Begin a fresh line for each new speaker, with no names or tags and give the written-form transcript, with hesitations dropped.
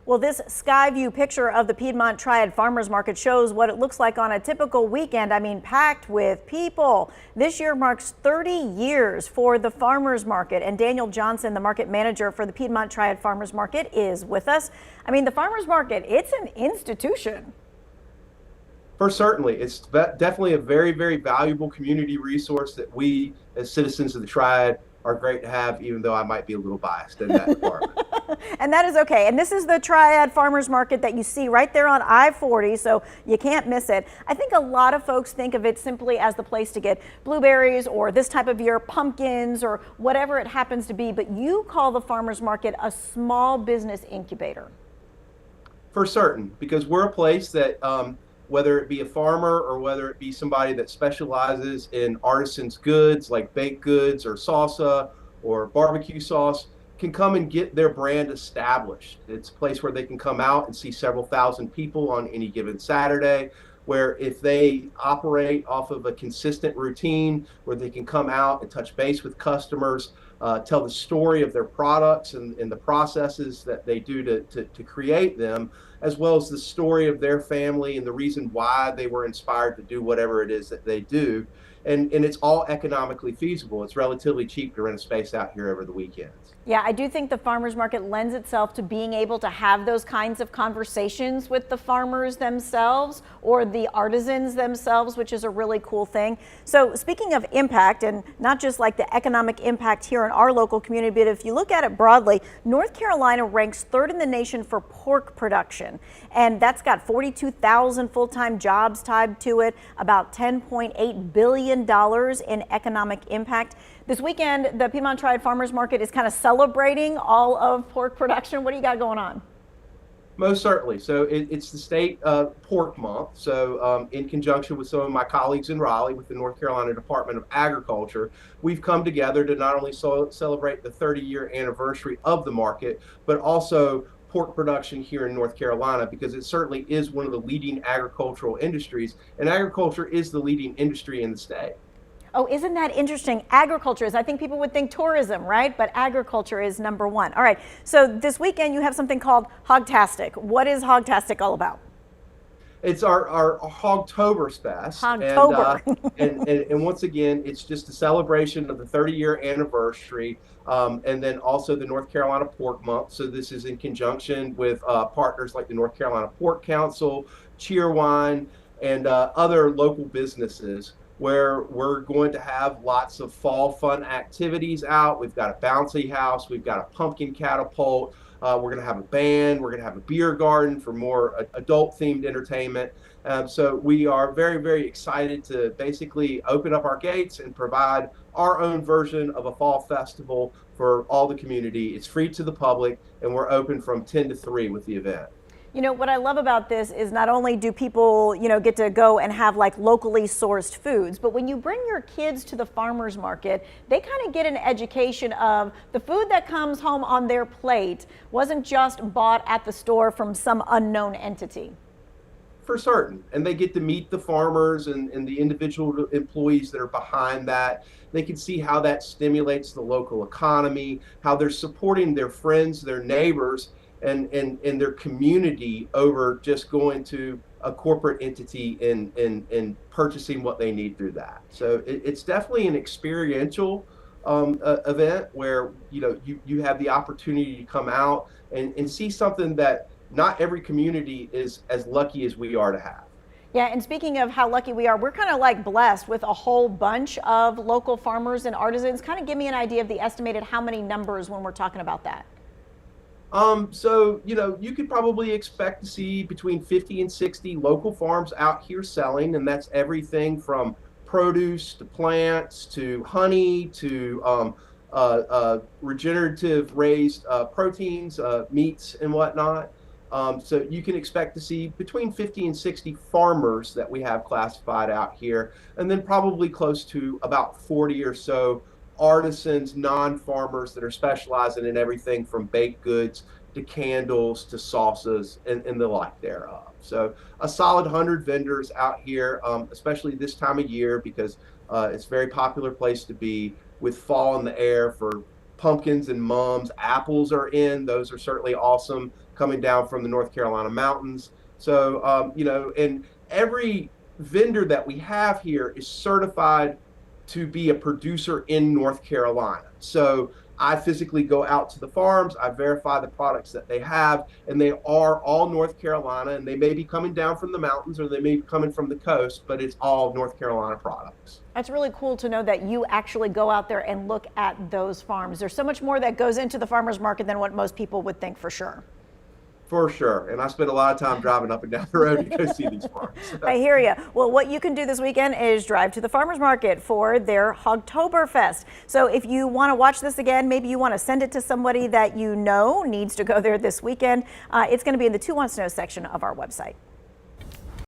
Well, this sky view picture of the Piedmont Triad Farmers Market shows what it looks like on a typical weekend. I mean, packed with people. This year marks 30 years for the farmers market, and Daniel Johnson, the market manager for the Piedmont Triad Farmers Market, is with us. I mean, the farmers market, it's an institution.
For certainly, it's definitely a very, very valuable community resource that we, as citizens of the Triad, are great to have, even though I might be a little biased in that department.
And that is okay. And this is the Triad Farmers Market that you see right there on I-40, so you can't miss it. I think a lot of folks think of it simply as the place to get blueberries or this type of year pumpkins or whatever it happens to be, but you call the farmers market a small business incubator.
For certain, because we're a place that whether it be a farmer or whether it be somebody that specializes in artisans goods like baked goods or salsa or barbecue sauce, can come and get their brand established. It's a place where they can come out and see several thousand people on any given Saturday, where if they operate off of a consistent routine, where they can come out and touch base with customers, tell the story of their products and the processes that they do to create them, as well as the story of their family and the reason why they were inspired to do whatever it is that they do. And it's all economically feasible. It's relatively cheap to rent a space out here over the weekends.
Yeah, I do think the farmers market lends itself to being able to have those kinds of conversations with the farmers themselves or the artisans themselves, which is a really cool thing. So speaking of impact, and not just like the economic impact here in our local community, but if you look at it broadly, North Carolina ranks third in the nation for pork production. And that's got 42,000 full-time jobs tied to it, about $10.8 billion in economic impact. This weekend, the Piedmont Triad Farmers Market is kind of celebrating all of pork production. What do you got going on?
Most certainly. So it's the state pork month. So in conjunction with some of my colleagues in Raleigh with the North Carolina Department of Agriculture, we've come together to not only celebrate the 30-year anniversary of the market, but also pork production here in North Carolina, because it certainly is one of the leading agricultural industries, and agriculture is the leading industry in the state.
Oh, isn't that interesting? Agriculture is, I think people would think tourism, right? But agriculture is number one. All right, so this weekend you have something called Hogtastic. What is Hogtastic all about?
It's our Hogtoberfest.
Hogtober.
And once again, it's just a celebration of the 30-year anniversary, and then also the North Carolina Pork Month. So this is in conjunction with partners like the North Carolina Pork Council, Cheerwine, and other local businesses, where we're going to have lots of fall fun activities out. We've got a bouncy house, we've got a pumpkin catapult, we're going to have a band, we're going to have a beer garden for more adult themed entertainment. So we are very, very excited to basically open up our gates and provide our own version of a fall festival for all the community. It's free to the public, and we're open from 10 to 3 with the event.
You know, what I love about this is not only do people, get to go and have like locally sourced foods, but when you bring your kids to the farmers market, they kind of get an education of the food that comes home on their plate wasn't just bought at the store from some unknown entity.
For certain. And they get to meet the farmers and the individual employees that are behind that. They can see how that stimulates the local economy, how they're supporting their friends, their neighbors, and their community over just going to a corporate entity and purchasing what they need through that. So it's definitely an experiential event where you have the opportunity to come out and see something that not every community is as lucky as we are to have.
Yeah, and speaking of how lucky we are, we're kind of like blessed with a whole bunch of local farmers and artisans. Kind of give me an idea of the estimated how many numbers when we're talking about that.
So, you could probably expect to see between 50 and 60 local farms out here selling, and that's everything from produce to plants to honey to regenerative raised proteins, meats and whatnot. So you can expect to see between 50 and 60 farmers that we have classified out here, and then probably close to about 40 or so artisans, non-farmers that are specializing in everything from baked goods to candles to salsas and the like thereof. So a solid 100 vendors out here, especially this time of year, because it's a very popular place to be with fall in the air for pumpkins and mums. Apples are in; those are certainly awesome, coming down from the North Carolina mountains. So, and every vendor that we have here is certified to be a producer in North Carolina. So I physically go out to the farms, I verify the products that they have, and they are all North Carolina, and they may be coming down from the mountains or they may be coming from the coast, but it's all North Carolina products.
That's really cool to know that you actually go out there and look at those farms. There's so much more that goes into the farmers market than what most people would think, for sure.
For sure. And I spend a lot of time driving up and down the road to go see these farms.
I hear you. Well, what you can do this weekend is drive to the farmers market for their Hogtoberfest. So if you want to watch this again, maybe you want to send it to somebody that you know needs to go there this weekend, it's going to be in the Who Wants to Know section of our website.